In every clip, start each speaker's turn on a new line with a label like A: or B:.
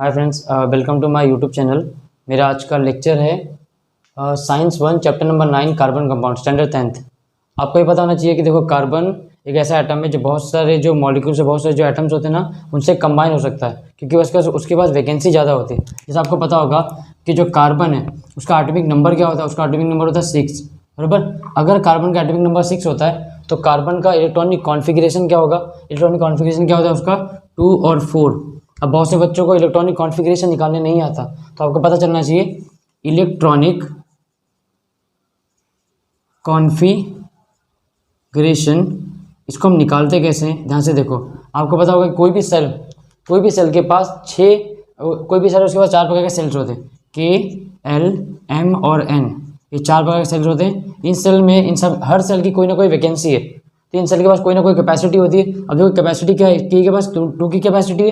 A: Hi friends, welcome to my YouTube channel. मेरा आज का लेक्चर है science 1 chapter number 9 carbon compound standard 10th। आपको ये पता होना चाहिए कि देखो कार्बन एक ऐसा एटम है जो बहुत सारे जो मॉलिक्यूल्स है, बहुत सारे जो एटम्स होते हैं ना, उनसे कंबाइन हो सकता है क्योंकि उसके पास वैकेंसी ज़्यादा होती है। जैसे आपको पता होगा कि जो कार्बन है उसका एटॉमिक नंबर क्या होता है, उसका एटॉमिक नंबर होता है 6, बराबर। अगर कार्बन का एटॉमिक नंबर 6 होता है तो कार्बन का इलेक्ट्रॉनिक कॉन्फ़िगरेशन क्या होगा, इलेक्ट्रॉनिक कॉन्फ़िगरेशन क्या होता है उसका 2 और 4। अब बहुत से बच्चों को इलेक्ट्रॉनिक कॉन्फ़िगरेशन निकालने नहीं आता, तो आपको पता चलना चाहिए इलेक्ट्रॉनिक कॉन्फ़िगरेशन इसको हम निकालते कैसे हैं। ध्यान से देखो, आपको पता होगा कोई भी सेल के पास कोई भी सेल उसके पास 4 प्रकार के सेल्स होते हैं, K, L, M और N। ये 4 प्रकार के सेल्स होते हैं। इन सेल में हर सेल की कोई ना कोई वैकेंसी है, तो इन सेल के पास कोई ना कोई कैपेसिटी होती है। अब देखो कैपेसिटी क्या है, K के पास 2 की कैपेसिटी है,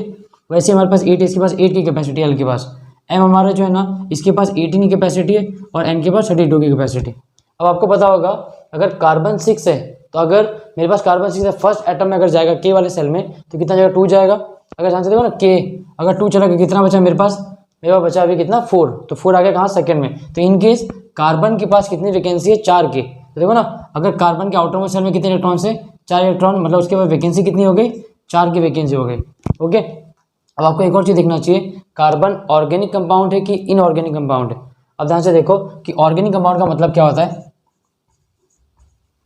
A: वैसे हमारे पास 8 है, इसके पास 8 की कैपेसिटी है। L के पास M हमारा जो है ना, इसके पास 18 की कैपेसिटी है और N के पास 32 की कैपेसिटी। अब आपको पता होगा अगर कार्बन 6 है तो अगर मेरे पास कार्बन 6 है, फर्स्ट एटम में अगर जाएगा K वाले सेल में तो कितना जाएगा, 2 जाएगा। अगर ध्यान से देखो ना, K अगर 2 चला गया कितना बचा मेरे पास बचा अभी कितना 4, तो 4 आ गया कहाँ, सेकंड में। तो इन केस कार्बन के पास कितनी वैकेंसी है, 4 की। तो देखो ना, अगर कार्बन के आउटर मोस्ट सेल में कितने इलेक्ट्रॉन है, 4 इलेक्ट्रॉन, मतलब उसके पास वैकेंसी कितनी हो गई, 4 की वैकेंसी हो गई। ओके, अब आपको एक और चीज़ देखना चाहिए, कार्बन ऑर्गेनिक कंपाउंड है कि इनऑर्गेनिक कंपाउंड है। अब ध्यान से देखो कि ऑर्गेनिक कंपाउंड का मतलब क्या होता है,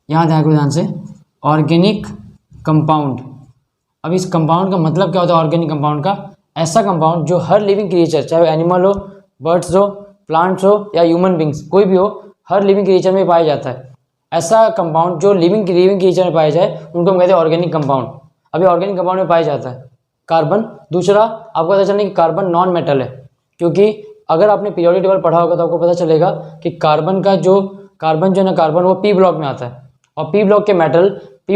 A: यहाँ ध्यान से, ऑर्गेनिक कंपाउंड। अब इस कंपाउंड का मतलब क्या होता है ऑर्गेनिक कंपाउंड का, ऐसा कंपाउंड जो हर लिविंग क्रिएचर, चाहे एनिमल हो, बर्ड्स हो, प्लांट्स हो या ह्यूमन बींग्स, कोई भी हो, हर लिविंग क्रिएचर में पाया जाता है। ऐसा कंपाउंड जो लिविंग क्रिएचर में पाया जाए उनको हम कहते हैं ऑर्गेनिक कंपाउंड। अभी ऑर्गेनिक कंपाउंड में पाया जाता है कार्बन। दूसरा आपको पता चलना कि कार्बन नॉन मेटल है, क्योंकि अगर आपने पीरियोडिक टेबल पढ़ा होगा तो आपको पता चलेगा कि कार्बन जो है ना, कार्बन वो पी ब्लॉक में आता है। और पी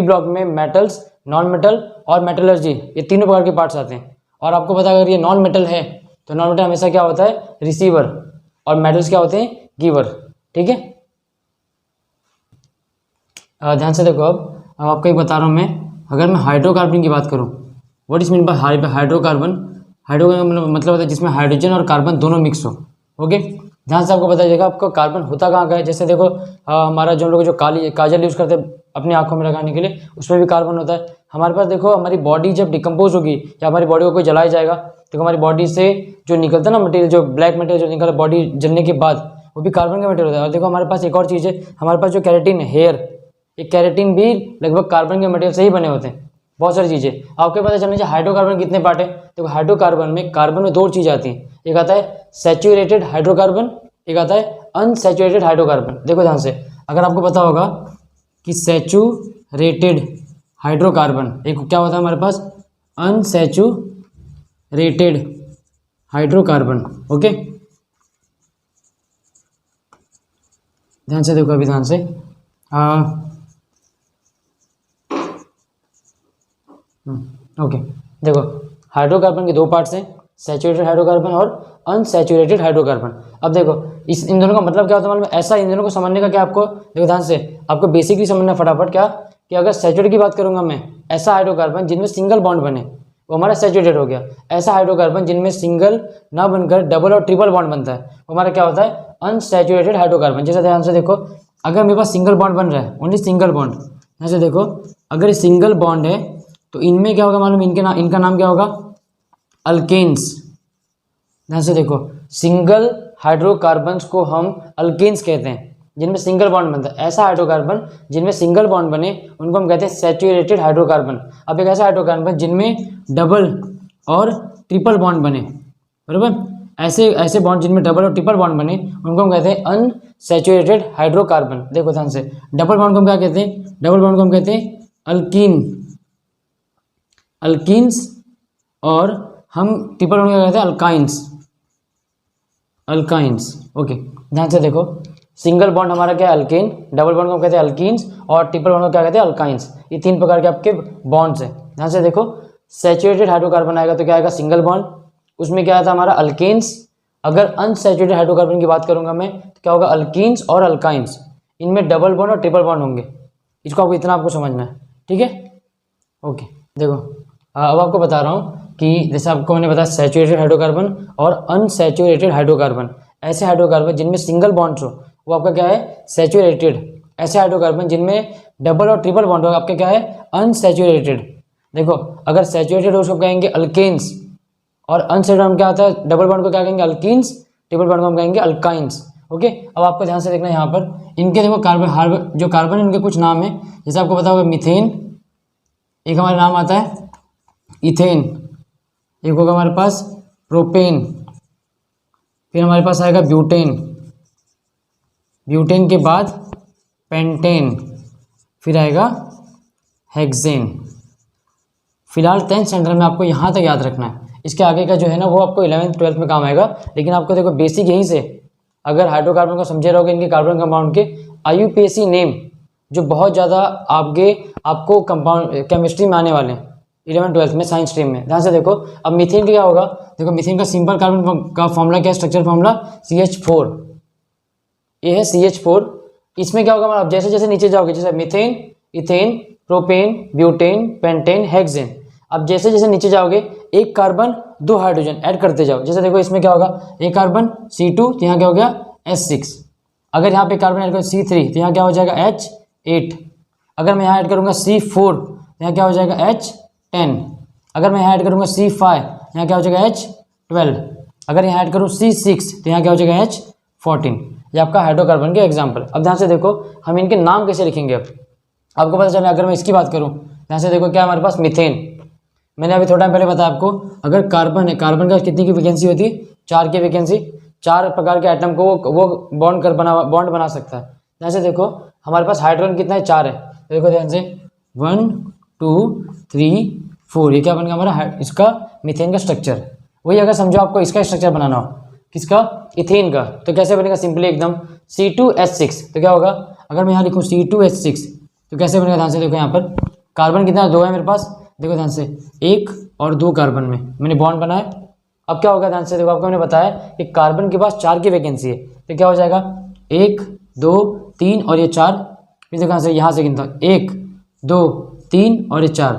A: ब्लॉक में मेटल्स, नॉन मेटल और मेटलर्जी, ये तीनों प्रकार के पार्ट्स आते हैं। और आपको पता अगर ये नॉन मेटल है तो नॉन मेटल हमेशा क्या होता है, रिसीवर, और मेटल्स क्या होते हैं, गिवर। ठीक है, ध्यान से देखो। अब आपको एक बता रहा हूँ मैं, अगर मैं हाइड्रोकार्बन की बात करूँ, what is mean by hydrocarbon मतलब होता है जिसमें हाइड्रोजन और कार्बन दोनों मिक्स हो। ओके, ध्यान से आपको बताइएगा आपको कार्बन होता कहाँ का है। जैसे देखो हमारा जो लोग जो काजल यूज़ करते हैं अपनी आंखों में लगाने के लिए, उसमें भी कार्बन होता है। हमारे पास देखो हमारी बॉडी जब डिकम्पोज होगी या हमारी बॉडी को कोई जलाया जाएगा तो हमारी बॉडी से जो निकलता है ना मटेरियल, जो ब्लैक मटेरियल जो निकलता है बॉडी जलने के बाद, वो भी कार्बन का मटेरियल होता है। और देखो हमारे पास एक और चीज़ है, हमारे पास जो कैरेटिन है, हेयर, ये कैरेटिन भी लगभग कार्बन के मटेरियल से ही बने होते हैं। बहुत सारी चीज़ें आपको पता चलना चाहिए। हाइड्रोकार्बन कितने पार्ट है, देखो हाइड्रोकार्बन में कार्बन में 2 चीज़ आती हैं, एक आता है सैचुरेटेड हाइड्रोकार्बन, एक आता है अनसैचुरेटेड हाइड्रोकार्बन। देखो ध्यान से, अगर आपको पता होगा कि सैचुरेटेड हाइड्रोकार्बन, एक क्या होता है हमारे पास, अनसैचुरेटेड हाइड्रोकार्बन। ओके, ध्यान से देखो, अभी ध्यान से ओके, देखो हाइड्रोकार्बन के 2 पार्ट्स हैं, सैचुरेटेड हाइड्रोकार्बन और अनसैचुरेटेड हाइड्रोकार्बन। अब देखो इन दोनों का मतलब क्या होता है मालूम है, ऐसा इन दोनों को समझने का क्या, आपको देखो ध्यान से, आपको बेसिकली समझना फटाफट क्या, कि अगर सैचुरेटेड की बात करूंगा मैं, ऐसा हाइड्रोकार्बन जिनमें सिंगल बॉन्ड बने वो हमारा सैचुरेटेड हो गया। ऐसा हाइड्रोकार्बन जिनमें सिंगल ना बनकर डबल और ट्रिपल बॉन्ड बनता है वो हमारा क्या होता है, अनसैचुरेटेड हाइड्रोकार्बन। जैसे ध्यान से देखो, अगर मेरे पास सिंगल बॉन्ड बन रहा है, ओनली सिंगल बॉन्ड, जैसे देखो अगर सिंगल बॉन्ड है तो इनमें क्या होगा मालूम, इनका नाम क्या होगा, अल्केन्स। ध्यान से देखो, सिंगल हाइड्रोकार्बन्स को हम अल्केन्स कहते हैं, जिनमें सिंगल बॉन्ड बनता है। ऐसा हाइड्रोकार्बन जिनमें सिंगल बॉन्ड बने उनको हम कहते हैं सैचुरेटेड हाइड्रोकार्बन। अब एक ऐसा हाइड्रोकार्बन जिनमें डबल और ट्रिपल बॉन्ड बने, बराबर, ऐसे बॉन्ड जिनमें डबल और ट्रिपल बॉन्ड बने उनको हम कहते हैं अनसैचुरेटेड हाइड्रोकार्बन। देखो ध्यान से, डबल बॉन्ड को हम क्या कहते हैं, डबल बॉन्ड को हम कहते हैं अल्कीन्स, और हम ट्रिपल बॉन्ड को कहते हैं अल्काइंस। ओके, ध्यान से देखो, सिंगल बॉन्ड हमारा क्या है, अल्केन, डबल बॉन्ड को कहते हैं अल्कीन्स, और ट्रिपल बॉन्ड को क्या कहते हैं, अल्काइंस। ये 3 प्रकार के आपके बॉन्ड्स हैं। ध्यान से देखो, सैचुरेटेड हाइड्रोकार्बन आएगा तो क्या आएगा, सिंगल बॉन्ड, उसमें क्या आता है हमारा अल्केन्स। अगर अनसैचुरेटेड हाइड्रोकार्बन की बात करूंगा मैं तो क्या होगा, अल्कीन्स और अल्काइंस, इनमें डबल बॉन्ड और ट्रिपल बॉन्ड होंगे। इसको आपको इतना आपको समझना है, ठीक है। ओके, देखो अब आपको बता रहा हूँ कि जैसे आपको मैंने बताया सैचुरेटेड हाइड्रोकार्बन और अनसैचुरेटेड हाइड्रोकार्बन, ऐसे हाइड्रोकार्बन जिनमें सिंगल बॉन्ड हो वो आपका क्या है सैचुरेटेड, ऐसे हाइड्रोकार्बन जिनमें डबल और ट्रिपल बॉन्ड हो आपका क्या है अनसैचुरेटेड। देखो अगर सैचुरेटेड हो उसको कहेंगे अल्केन्स, और अनसैचुरेटेड क्या होता है डबल बॉन्ड को क्या कहेंगे अल्कीन्स, ट्रिपल बॉन्ड को हम कहेंगे अल्काइंस। ओके, अब आपको ध्यान से देखना यहाँ पर इनके देखो कार्बन जो कार्बन इनके कुछ नाम है, जैसे आपको पता होगा मीथेन, एक हमारा नाम आता है इथेन, एक होगा हमारे पास प्रोपेन, फिर हमारे पास आएगा ब्यूटेन, ब्यूटेन के बाद पेंटेन, फिर आएगा हेक्सेन। फिलहाल 10th स्टैंडर्ड में आपको यहाँ तक याद रखना है, इसके आगे का जो है ना वो आपको 11th 12th में काम आएगा, लेकिन आपको देखो बेसिक यहीं से अगर हाइड्रोकार्बन को समझे रहोगे इनके कार्बन कंपाउंड के IUPAC नेम जो बहुत ज़्यादा आपको कंपाउंड केमिस्ट्री में आने वाले हैं 11th 12th में साइंस स्ट्रीम में। ध्यान से देखो अब मीथेन का क्या होगा, देखो मीथेन का सिंपल कार्बन का फॉर्मूला क्या है, स्ट्रक्चर फॉर्मूला CH4, ये है CH4। इसमें क्या होगा आप जैसे जैसे नीचे जाओगे जैसे methane, ethane, propane, butane, pentane, hexane, अब जैसे जैसे नीचे जाओगे एक कार्बन 2 हाइड्रोजन ऐड करते जाओ। जैसे देखो इसमें क्या होगा एक कार्बन C2 तो यहाँ क्या हो गया H6, अगर यहाँ पे कार्बन ऐड करो C3 तो यहाँ क्या हो जाएगा H8, अगर मैं यहाँ ऐड करूँगा C4 तो यहाँ क्या हो जाएगा H10, अगर मैं यहाँ ऐड करूँगा C5 यहाँ क्या हो जाएगा H12, अगर यहाँ ऐड करूँ C6 तो यहाँ क्या हो जाएगा H14। ये आपका हाइड्रोकार्बन के एग्जाम्पल। अब ध्यान से देखो हम इनके नाम कैसे लिखेंगे, अब आपको पता चला अगर मैं इसकी बात करूँ, ध्यान से देखो क्या हमारे पास मीथेन, मैंने अभी थोड़ा टाइम पहले बताया आपको अगर कार्बन है, कार्बन का कितनी की वैकेंसी होती है 4 की वैकेंसी, 4 प्रकार के आइटम को वो बॉन्ड बना सकता है। ध्यान से देखो हमारे पास हाइड्रोजन कितना है 4 है, देखो ध्यान से 1 2 3 4, ये क्या बन गया हमारा इसका मीथेन का स्ट्रक्चर। वही अगर समझो आपको इसका स्ट्रक्चर बनाना हो किसका इथेन का तो कैसे बनेगा सिंपली एकदम C2H6, तो क्या होगा अगर मैं यहाँ लिखूँ C2H6 तो कैसे बनेगा, ध्यान से देखो यहाँ पर कार्बन कितना 2 है मेरे पास, देखो ध्यान से 1 और 2 कार्बन में मैंने बॉन्ड बनाया। अब क्या होगा ध्यान से देखो आपको मैंने बताया कि कार्बन के पास 4 की वैकेंसी है तो क्या हो जाएगा 1 2 3 और ये 4, फिर देखो यहाँ से गिनता 1 2 3 और ये 4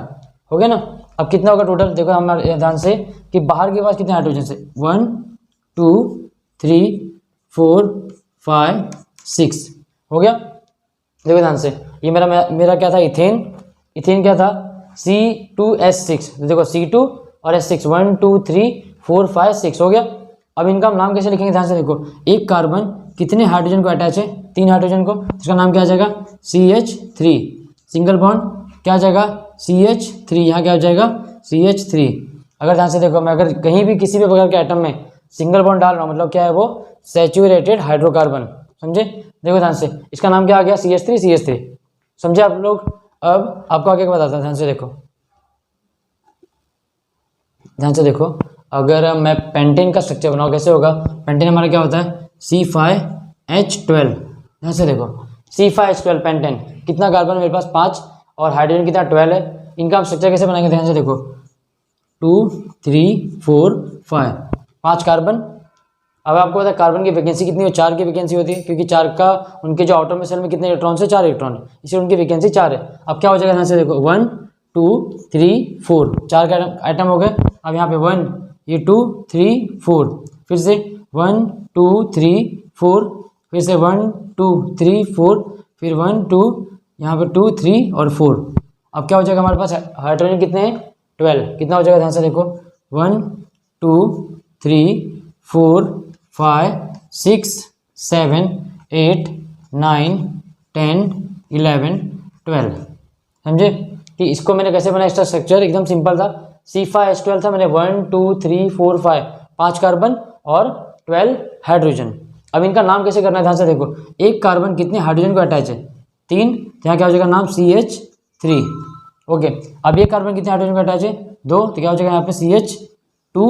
A: हो गया ना। अब कितना होगा टोटल, देखो हमारे ध्यान से कि बाहर के पास कितने हाइड्रोजन से 1 2 3 4 5 6 हो गया। देखो ध्यान से ये मेरा क्या था इथेन, इथेन क्या था C2H6, तो देखो C2 और H6 1 2 3 4 5 6 हो गया। अब इनका हम नाम कैसे लिखेंगे, ध्यान से देखो एक कार्बन कितने हाइड्रोजन को अटैच है 3 हाइड्रोजन को, इसका नाम क्या आ जाएगा CH3, सिंगल बॉन्ड क्या आ जाएगा CH3, यहाँ क्या हो जाएगा CH3। अगर ध्यान से देखो मैं अगर कहीं भी किसी भी प्रकार के आइटम में सिंगल बॉन्ड डाल रहा हूँ मतलब क्या है वो सैचुरेटेड हाइड्रोकार्बन, समझे। देखो ध्यान से इसका नाम क्या आ गया CH3 समझे आप लोग। अब आपको आगे बताता हूँ, ध्यान से देखो अगर मैं पेंटेन का स्ट्रक्चर बनाऊँ कैसे होगा, पेंटेन हमारा क्या होता है C5H12, ध्यान से देखो C5H12 पेंटेन कितना कार्बन मेरे पास 5 और हाइड्रोजन कितना 12 है, इनका हम स्ट्रक्चर कैसे बनाएंगे, ध्यान से देखो 2 3 4 5 कार्बन। अब आपको पता है कार्बन की वैकेंसी कितनी हो 4 की वैकेंसी होती है क्योंकि 4 का उनके जो आउटर में सेल में कितने इलेक्ट्रॉन से 4 इलेक्ट्रॉन है, इसलिए उनकी वैकेंसी 4 है। अब क्या हो जाएगा ध्यान से देखो 1 2 3 4 4 का आइटम हो गए। अब यहाँ पे 1 ये 2 3 4 फिर से 1 2 3 4 फिर से 1 2 3 4 फिर 1 2 यहाँ पे 2 3 और 4। अब क्या हो जाएगा हमारे पास हाइड्रोजन कितने हैं 12, कितना हो जाएगा ध्यान से देखो 1 2 3 4 5 6 7 8 9 10 11 12, समझे कि इसको मैंने कैसे बनाया। इसका स्ट्रक्चर एकदम सिंपल था C5H12 था, मैंने 1 2 3 4 5 कार्बन और 12 हाइड्रोजन। अब इनका नाम कैसे करना है, ध्यान से देखो एक कार्बन कितने हाइड्रोजन को अटैच है 3, यहाँ क्या हो जाएगा नाम CH3। ओके, अब ये कार्बन कितने हाइड्रोजन को अटैच है 2, तो क्या हो जाएगा यहाँ पे CH2।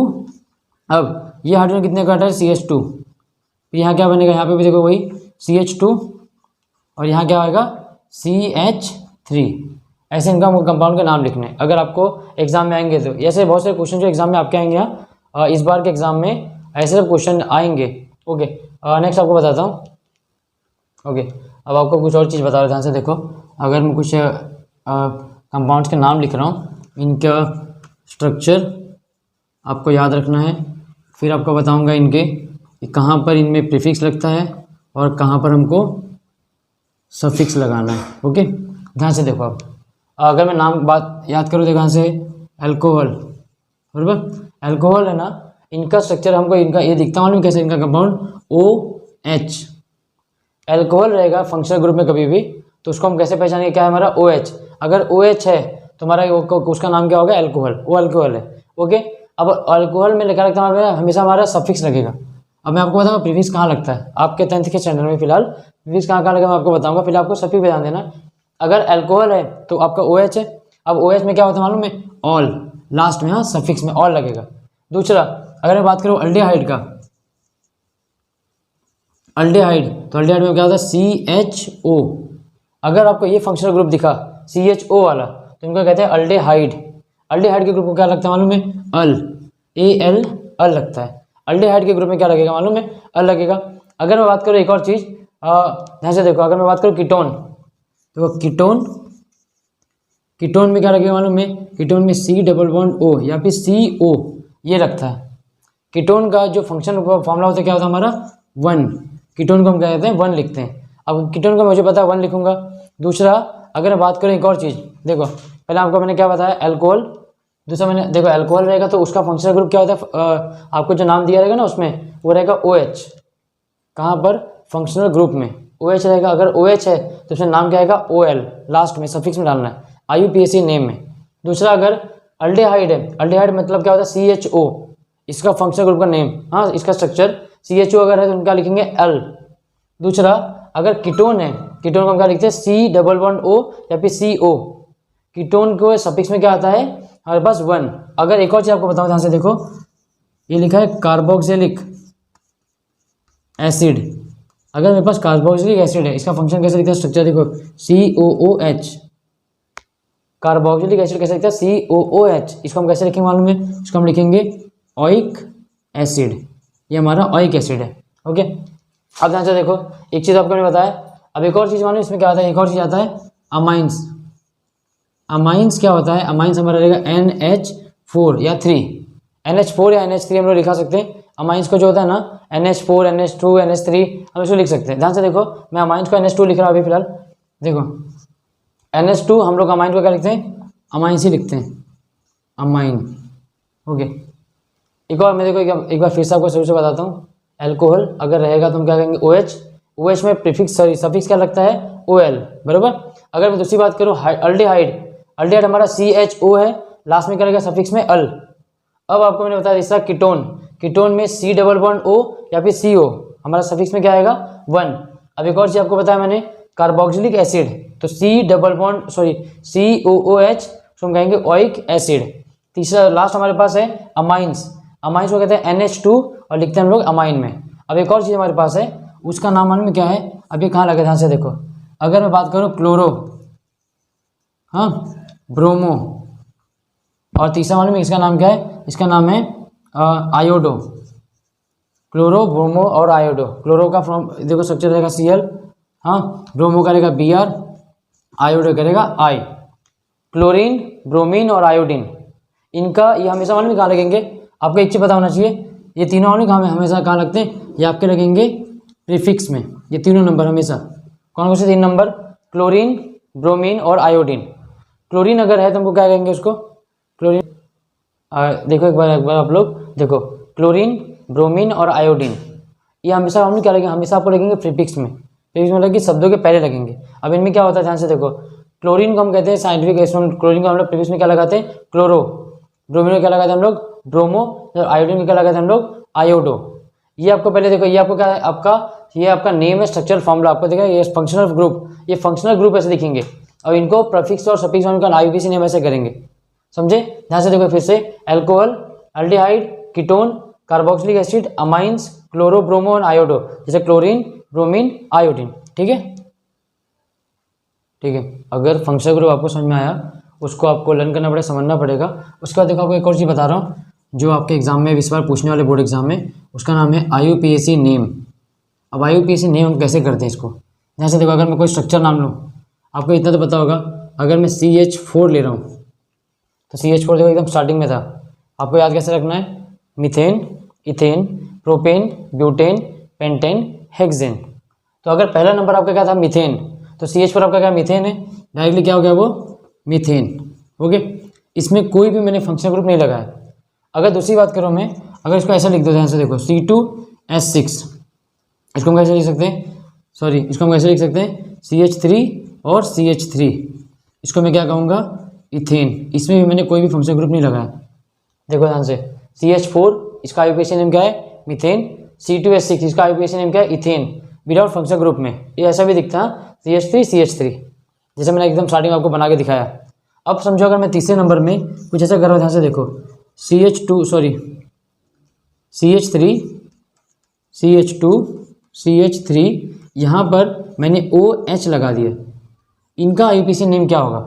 A: अब ये हाइड्रोजन कितने का अटैच CH2, फिर यहाँ क्या बनेगा यहाँ पे भी देखो वही CH2 और यहाँ क्या आएगा CH3। ऐसे इनका कंपाउंड के नाम लिखने अगर आपको एग्जाम में आएंगे तो, ऐसे बहुत सारे क्वेश्चन जो एग्जाम में आपके आएंगे यहाँ इस बार के एग्जाम में ऐसे सब क्वेश्चन आएंगे। ओके, नेक्स्ट आपको बताता हूँ। ओके, अब आपको कुछ और चीज़ बता रहा हूँ, ध्यान से देखो अगर मैं कुछ कंपाउंड्स के नाम लिख रहा हूँ इनका स्ट्रक्चर आपको याद रखना है। फिर आपको बताऊंगा इनके कि कहाँ पर इनमें प्रीफिक्स लगता है और कहाँ पर हमको सफिक्स लगाना है। ओके, ध्यान से देखो। अब अगर मैं नाम बात याद करूँ तो कहाँ से, अल्कोहल, बराबर। अल्कोहल है ना, इनका स्ट्रक्चर हमको इनका ये दिखता मालूम कैसे, इनका कंपाउंड OH। अल्कोहल रहेगा फंक्शनल ग्रुप में कभी भी तो उसको हम कैसे पहचानेंगे, क्या है हमारा OH। अगर OH है तो हमारा उसका नाम क्या होगा, अल्कोहल, वो अल्कोहल है। ओके, अब अल्कोहल में लिखा लगता है हमेशा हमारा सफिक्स लगेगा। अब मैं आपको बताऊंगा प्रीफिक्स कहाँ लगता है आपके 10th के स्टैंडर्ड में। फिलहाल प्रीफिक्स कहाँ कहाँ लगेगा मैं आपको बताऊंगा। फिलहाल आपको सफिक्स पे ध्यान देना। अगर अल्कोहल है तो आपका OH है। अब OH में क्या होता है मालूम है, ऑल, लास्ट में, हाँ, सफिक्स में ऑल लगेगा। दूसरा, अगर मैं बात करूँ अल्डेहाइड का, अल्डेहाइड, तो अल्डेहाइड में क्या होता है, CHO। अगर आपको ये फंक्शनल ग्रुप दिखा CHO वाला तो इनको कहते हैं अल्डेहाइड। अल्डेहाइड के ग्रुप को क्या लगता है मालूम है, अल, AL, अल लगता है। अल्डेहाइड के ग्रुप में क्या लगेगा मालूम है, अल लगेगा। अगर मैं बात करूँ एक और चीज़, ध्यान से देखो, अगर मैं बात करूँ कीटोन, तो कीटोन, कीटोन में क्या लगेगा मालूम है, कीटोन में C+O या फिर CO ये लगता है। कीटोन का जो फंक्शन फॉर्मूला होता है क्या होता है हमारा, 1। कीटोन को हम क्या कहते हैं, 1 लिखते हैं। अब कीटोन का मुझे पता है 1 लिखूंगा। दूसरा, अगर मैं बात करूँ एक और चीज़, देखो पहले आपको मैंने क्या बताया, अल्कोहल। दूसरा मैंने देखो अल्कोहल रहेगा तो उसका फंक्शनल ग्रुप क्या होता है, आपको जो नाम दिया रहेगा ना उसमें वो रहेगा OH। कहाँ पर, फंक्शनल ग्रुप में OH रहेगा। अगर OH है तो उसमें नाम क्या आएगा, OL, लास्ट में सफिक्स में डालना है IUPAC नेम में। दूसरा, अगर अल्डेहाइड है, अल्डेहाइड मतलब क्या होता है, CHO, इसका फंक्शनल ग्रुप का नेम, हाँ, इसका स्ट्रक्चर CHO अगर है तो उनका लिखेंगे L। दूसरा, अगर कीटोन है, कीटोन को हम क्या लिखते हैं, C+O या फिर CO। कीटोन को सफिक्स में क्या आता है हमारे पास 1। अगर एक और चीज़ आपको बताऊँ, ध्यान से देखो, ये लिखा है कार्बोक्सिलिक एसिड। अगर मेरे पास कार्बोक्सिलिक एसिड है, इसका फंक्शन कैसे लिखता है, स्ट्रक्चर देखो, COOH। कार्बोक्सिलिक एसिड कैसे लिखता है, COOH। इसको हम कैसे लिखेंगे मालूम है, इसको हम लिखेंगे ओइक एसिड। ये हमारा ओइक एसिड है। ओके, अब ध्यान से देखो, एक चीज़ आपको मैंने बताया। अब एक और चीज़ मालूम इसमें क्या आता है, एक और चीज़ आता है अमाइंस। अमाइंस क्या होता है, अमाइंस हमारा रहेगा NH4 या 3, NH4 या NH3 हम लोग लिखा सकते हैं। अमाइंस को जो होता है ना, NH4, NH2, NH3 हम इसको लिख सकते हैं। ध्यान से देखो, मैं अमाइंस को NH2 लिख रहा हूँ अभी फिलहाल। देखो NH2 हम लोग अमाइन को क्या लिखते हैं, अमाइंस ही लिखते हैं, अमाइन। ओके, एक और मैं देखो एक बार फिर से आपको शुरू से बताता हूँ। अल्कोहल अगर रहेगा तो हम क्या कहेंगे, OH। OH में प्रीफिक्स सॉरी सफिक्स क्या लगता है, OL, बराबर। अगर मैं दूसरी बात करूँ अल्डेहाइड, अल्डेहाइड हमारा CHO है, लास्ट में क्या लगेगा, सफिक्स में अल। अब आपको मैंने बताया तीसरा कीटोन, कीटोन में C+O या फिर CO, हमारा सफिक्स में क्या आएगा, 1। अब एक और चीज़ आपको बताया मैंने, कार्बोक्सिलिक एसिड, तो COOH, तो हम कहेंगे ओइक एसिड। तीसरा लास्ट हमारे पास है अमाइंस, अमाइंस को कहते हैं NH2 और लिखते हैं हम लोग अमाइन में। अब एक और चीज़ हमारे पास है, उसका नाम मालूम में क्या है, अब ये कहाँ लगे, ध्यान से देखो। अगर मैं बात करूँ क्लोरो, हाँ, ब्रोमो, और तीसरा मालूम है इसका नाम क्या है, इसका नाम है आयोडो। क्लोरो, ब्रोमो और आयोडो। क्लोरो का फॉर्म देखो स्ट्रक्चर रहेगा Cl, हाँ, ब्रोमो का रहेगा Br, आयोडो करेगा I। क्लोरीन, ब्रोमीन और आयोडीन, इनका ये हमेशा मालूम कहाँ लगेंगे, आपको एक चीज़ पता होना चाहिए, ये तीनों मालूम कहाँ हमेशा कहाँ लगते हैं, ये आपके लगेंगे प्रीफिक्स में। ये तीनों नंबर हमेशा, कौन से 3 नंबर, क्लोरीन, ब्रोमीन और आयोडीन। क्लोरीन अगर है तो हमको क्या कहेंगे उसको, क्लोरीन, देखो एक बार आप लोग देखो, क्लोरीन, ब्रोमीन और आयोडीन, ये हमेशा हम क्या लगेंगे, हमेशा आपको लगेंगे प्रीफिक्स में। प्रीफिक्स में लगेंगे शब्दों के पहले लगेंगे। अब इनमें क्या होता है, ध्यान से देखो, क्लोरीन को हम कहते हैं साइंटिफिक एक्सपेरिमेंट, क्लोरीन को हम लोग प्रीफिक्स में क्या लगाते हैं, क्लोरो। ब्रोमीन को क्या लगाते हैं हम लोग, ब्रोमो। और आयोडीन को क्या लगाते हैं हम लोग, आयोडो। ये आपको पहले देखो, ये आपको क्या है, आपका ये आपका नेम है, स्ट्रक्चरल फॉर्मूला आपको देखा, ये फंक्शनल ग्रुप, ये फंक्शनल ग्रुप ऐसे लिखेंगे। और इनको प्रीफिक्स और सफिक्स उनका IUPAC नेम ऐसे करेंगे, समझे। ध्यान से देखो फिर से, alcohol, aldehyde, ketone, carboxylic acid, amines, chloro, bromo और आयोडो, जैसे क्लोरीन, ब्रोमीन, आयोडीन। ठीक है, ठीक है। अगर फंक्शनल ग्रुप आपको समझ में आया, उसको आपको लर्न करना पड़ेगा, समझना पड़ेगा। उसके बाद देखो आपको एक और चीज़ बता रहा हूँ जो आपके एग्जाम में इस बार पूछने वाले बोर्ड एग्जाम में, उसका नाम है IUPAC नेम। अब IUPAC नेम हम कैसे करते हैं इसको, ध्यान से देखो। अगर मैं कोई स्ट्रक्चर नाम लूँ, आपको इतना तो पता होगा, अगर मैं CH4 ले रहा हूँ तो CH4 देखो एकदम स्टार्टिंग में था, आपको याद कैसे रखना है, methane, ethane, propane, butane, pentane, hexane. तो अगर पहला नंबर आपका क्या था मीथेन, तो CH पर आपका क्या मीथेन है, डायरेक्टली क्या हो गया वो मीथेन। ओके, इसमें कोई भी मैंने फंक्शनल ग्रुप नहीं लगाया। अगर दूसरी बात करूँ मैं, अगर इसको ऐसा लिख दो, ध्यान से देखो C2H6, इसको हम कैसे लिख सकते हैं, सॉरी इसको हम कैसे लिख सकते हैं CH3 और CH3, इसको मैं क्या कहूँगा इथेन। इसमें भी मैंने कोई भी फंक्शनल ग्रुप नहीं लगाया। देखो ध्यान से, CH4 इसका आईयूपीएसी नेम क्या है मीथेन, C2H6 इसका आईयूपीएसी नेम क्या है इथेन, विदाउट फंक्शनल ग्रुप में ये ऐसा भी दिखता है CH3 जैसे मैंने एकदम स्टार्टिंग में आपको बना के दिखाया। अब समझो अगर मैं तीसरे नंबर में कुछ ऐसा कर रहा हूँ, ध्यान से देखो CH2 यहाँ पर मैंने OH लगा दिया, इनका आईयूपीएसी नेम क्या होगा।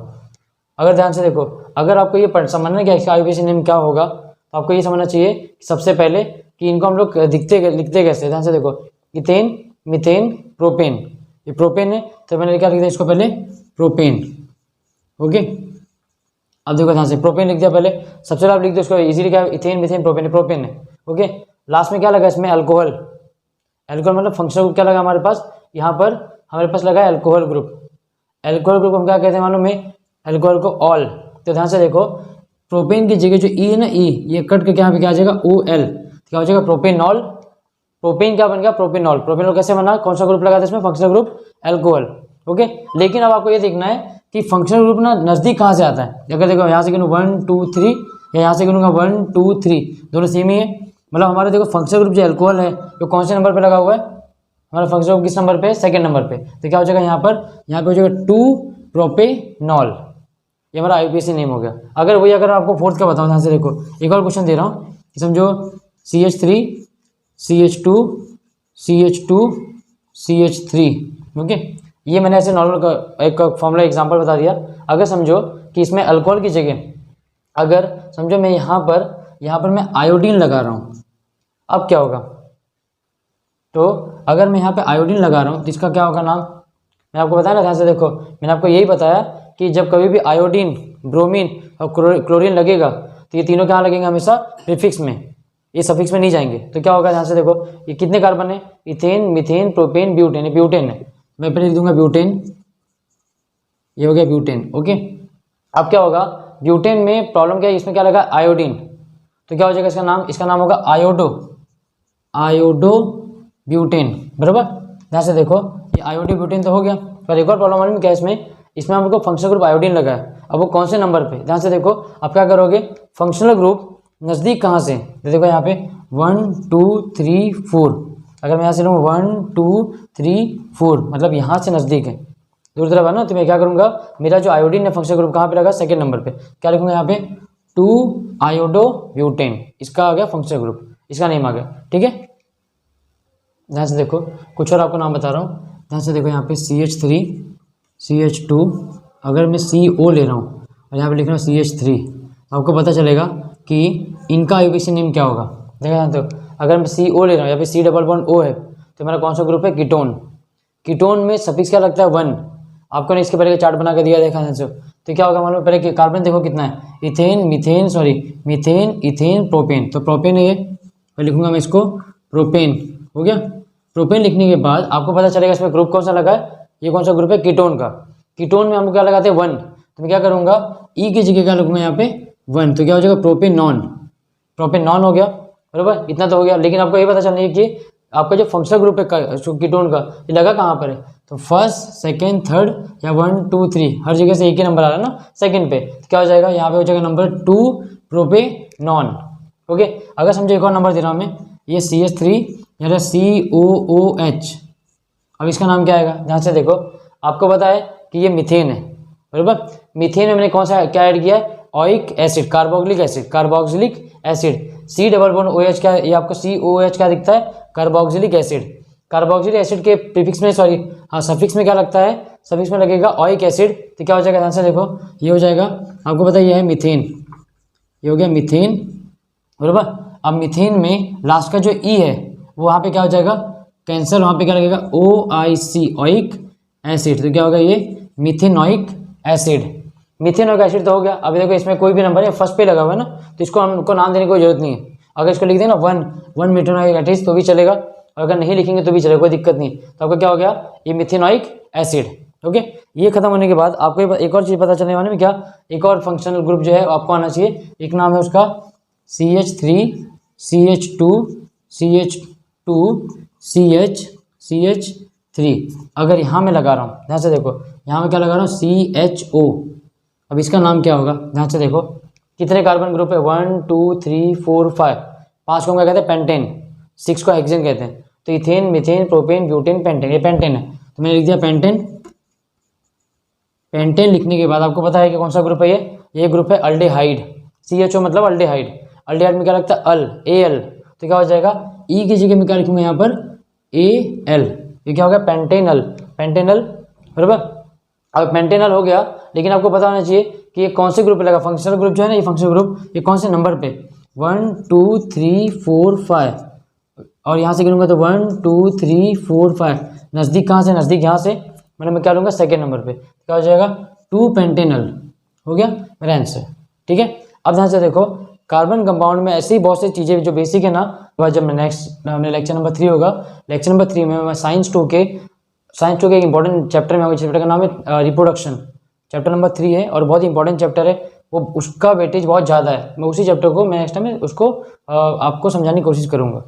A: अगर ध्यान से देखो, अगर आपको ये समझना क्या इसका आईयूपीएसी नेम क्या होगा, तो आपको ये समझना चाहिए सबसे पहले कि इनको हम लोग लिखते कैसे। ध्यान से देखो, इथेन, मीथेन, प्रोपेन, ये प्रोपेन है तो मैंने क्या लिख दिया इसको पहले प्रोपेन। ओके, अब देखो ध्यान से, प्रोपेन लिख दिया पहले, सबसे पहले आप लिख दो इसको इजीली, क्या इथेन, मीथेन, प्रोपेन है। ओके, लास्ट में क्या लगा इसमें अल्कोहल, मतलब फंक्शनल ग्रुप क्या लगा हमारे पास, यहाँ पर हमारे पास लगा अल्कोहल ग्रुप। अल्कोहल ग्रुप हम क्या कहते हैं मालूम है, अल्कोहल को ऑल। तो ध्यान से देखो, प्रोपेन की जगह जो ई है ना, ई ये कट के यहाँ पे क्या आ जाएगा OL, क्या हो जाएगा प्रोपेनॉल। प्रोपेन क्या बन गया प्रोपेनॉल। प्रोपेनॉल कैसे बना, कौन सा ग्रुप लगा था इसमें, फंक्शनल ग्रुप अल्कोहल। ओके, लेकिन अब आपको ये देखना है कि फंक्शनल ग्रुप ना नजदीक कहाँ से आता है। अगर देखो यहाँ से गिनूँ 1 2 3 या यहाँ से गिनूंगा 1 2 3, दोनों सेम ही है। मतलब हमारे देखो फंक्शनल ग्रुप जो अल्कोहल है वो कौन से नंबर पे लगा हुआ है, हमारा फंक्शनल ग्रुप किस नंबर पे, सेकंड नंबर पे। तो क्या हो जाएगा यहाँ पे हो जाएगा 2 प्रोपेनॉल, ये हमारा आईयूपीएसी नेम हो गया। अगर आपको फोर्थ का बताऊँ, ध्यान से देखो एक और क्वेश्चन दे रहा हूँ, समझो CH3 CH2 CH2 CH3। Okay, ये मैंने ऐसे नॉर्मल एक फॉर्मूला एग्जांपल बता दिया। अगर समझो कि इसमें अल्कोहल की जगह, अगर समझो मैं यहाँ पर मैं आयोडीन लगा रहा हूँ, अब क्या होगा। तो अगर मैं यहाँ पे आयोडीन लगा रहा हूँ तो इसका क्या होगा नाम, मैं आपको बताया ना। ध्यान से देखो, मैंने आपको यही बताया कि जब कभी भी आयोडीन, ब्रोमीन और क्लोरीन लगेगा तो ये तीनों कहाँ लगेंगे, हमेशा प्रीफिक्स में, ये सफिक्स में नहीं जाएंगे। तो क्या होगा, ध्यान से देखो, ये कितने कार्बन है, इथेन, मीथेन, प्रोपेन, ब्यूटेन, ये ब्यूटेन है। मैं पहले लिख दूंगा ब्यूटेन, ये हो गया ब्यूटेन। ओके, अब क्या होगा, ब्यूटेन में प्रॉब्लम क्या है, इसमें क्या लगा आयोडीन, तो क्या हो जाएगा इसका नाम होगा आयोडो ब्यूटेन, बराबर। ध्यान से देखो, ये आयोडो ब्यूटेन तो हो गया, पर एक और प्रॉब्लम मालूम क्या है इसमें हमको फंक्शनल ग्रुप आयोडीन लगा है। अब वो कौन से नंबर पे, ध्यान से देखो, आप क्या करोगे, फंक्शनल ग्रुप नज़दीक कहाँ से, देखो यहाँ पे 1 2 3 4, अगर मैं यहाँ से लूँ 1 2 3 4, मतलब यहाँ से नज़दीक है, दूर तरफ है ना। तो मैं क्या करूँगा, मेरा जो आयोडीन है फंक्शनल ग्रुप कहाँ पे लगा, सेकंड नंबर पे, क्या लिखूँगा यहाँ पे 2 आयोडो ब्यूटेन, इसका आ गया फंक्शनल ग्रुप, इसका नेम आ गया। ठीक है, ध्यान से देखो, कुछ और आपको नाम बता रहा हूँ। ध्यान से देखो, यहाँ पे CH3 CH2, अगर मैं CO ले रहा हूँ और यहाँ पे लिख रहा हूँ CH3, आपको पता चलेगा कि इनका आईयूपीएसी नेम क्या होगा। देखा तो अगर मैं CO ले रहा हूँ, यहाँ पे C+O है, तो मेरा कौन सा ग्रुप है, कीटोन। कीटोन में सफिक्स क्या लगता है 1, आपको ने इसके पहले चार्ट बना के दिया, देखा ध्यान से। तो क्या होगा मालूम, पहले कार्बन देखो कितना है, मीथेन, इथेन, प्रोपेन, तो प्रोपेन है ये, मैं लिखूंगा मैं इसको प्रोपेन, हो गया। प्रोपेन लिखने के बाद आपको पता चलेगा इसमें ग्रुप कौन सा लगा है, ये कौन सा ग्रुप है, कीटोन का। कीटोन में हम क्या लगाते हैं 1, तो मैं क्या करूँगा, ई की जगह क्या लिखूंगा यहाँ पे 1, तो क्या हो जाएगा प्रोपेनॉन हो गया, बराबर। इतना तो हो गया, लेकिन आपको ये पता चलना है कि आपका जो फंक्शनल ग्रुप है कीटोन का, ये लगा कहाँ पर है, तो फर्स्ट, सेकंड, थर्ड या 1 2 3 हर जगह से एक ही नंबर आ रहा है ना, सेकंड पे। तो क्या हो जाएगा, यहाँ पे हो जाएगा नंबर 2 प्रोपेनॉन। ओके, अगर समझो एक और नंबर दे रहा हूँ मैं, ये CH3 या COOH, अब इसका नाम क्या आएगा। ध्यान से देखो, आपको पता है कि ये मीथेन है, बराबर। मीथेन में मैंने कौन सा क्या ऐड किया है, ऑइक एसिड, कार्बोक्सिलिक एसिड, C+OH क्या, ये आपको COOH क्या दिखता है, कार्बोक्सिलिक एसिड के प्रीफिक्स में, सॉरी हाँ सफिक्स में क्या लगता है, सफिक्स में लगेगा ऑइक एसिड, तो क्या हो जाएगा, ध्यान से देखो, ये हो जाएगा, आपको पता है ये है मीथेन, ये हो गया मीथेन, बराबर। अब मीथेन में लास्ट का जो ई है वो वहाँ पे क्या हो जाएगा, कैंसर, वहाँ पे क्या लगेगा OIC, ऑइक एसिड, तो क्या होगा ये मिथेनोइक एसिड। मिथेनोइक एसिड तो हो गया। अभी देखो इसमें कोई भी नंबर है फर्स्ट पे लगा हुआ है ना, तो इसको हमको नाम देने की कोई जरूरत नहीं है। अगर इसको लिख दें ना 1 मिथेनोइक एसिड तो भी चलेगा, और अगर नहीं लिखेंगे तो भी चलेगा, कोई दिक्कत नहीं। तो आपका क्या हो गया, ये मिथेनोइक एसिड। ओके, ये खत्म होने के बाद आपको एक और चीज़ पता चलने वाली है क्या, एक और फंक्शनल ग्रुप जो है आपको आना चाहिए। एक नाम है उसका CH3CH2 CH2 CH3। अगर यहाँ मैं लगा रहा हूँ, ध्यान से देखो, यहाँ मैं क्या लगा रहा हूँ CHO। अब इसका नाम क्या होगा, ध्यान से देखो, कितने कार्बन ग्रुप है, 1 2 3 4 5, 5 को क्या कहते हैं, पेंटेन, 6 को हेक्सेन कहते हैं। तो ethane, methane, propane, butane, pentane, ये पेंटेन है, तो मैंने लिख दिया पेंटेन। पेंटेन लिखने के बाद आपको पता है कि कौन सा ग्रुप है ये ग्रुप है अल्डेहाइड। CHO मतलब अल्डेहाइड। अल्डेहाइड में क्या लगता है, अल, AL, तो क्या हो जाएगा, ई की जगह में क्या लिखूंगा यहाँ पर, AL, ये क्या हो गया, पेंटेनल। पेंटेनल, बराबर। अब पेंटेनल हो गया, लेकिन आपको पता होना चाहिए कि ये कौन से ग्रुप पे लगा, फंक्शनल ग्रुप जो है ना, ये फंक्शनल ग्रुप ये कौन से नंबर पे, 1 2 3 4 5, और यहाँ से गिनूंगा तो 1 2 3 4 5, नज़दीक कहाँ से, नज़दीक यहाँ से, मतलब मैं क्या लूँगा, सेकेंड नंबर पे, क्या हो जाएगा, 2 पेंटेनल, हो गया मेरा आंसर। ठीक है, अब ध्यान से देखो, कार्बन कंपाउंड में ऐसी बहुत सी चीज़ें जो बेसिक है ना, जब मैं नेक्स्ट लेक्चर नंबर 3 होगा, लेक्चर नंबर 3 में मैं साइंस 2 के एक इंपॉर्टेंट चैप्टर में होगा, चैप्टर का नाम है रिप्रोडक्शन, चैप्टर नंबर 3 है और बहुत इंपॉर्टेंट चैप्टर है, वो उसका वेटेज बहुत ज़्यादा है। मैं उसी चैप्टर को मैं नेक्स्ट टाइम उसको आपको समझाने की कोशिश करूँगा।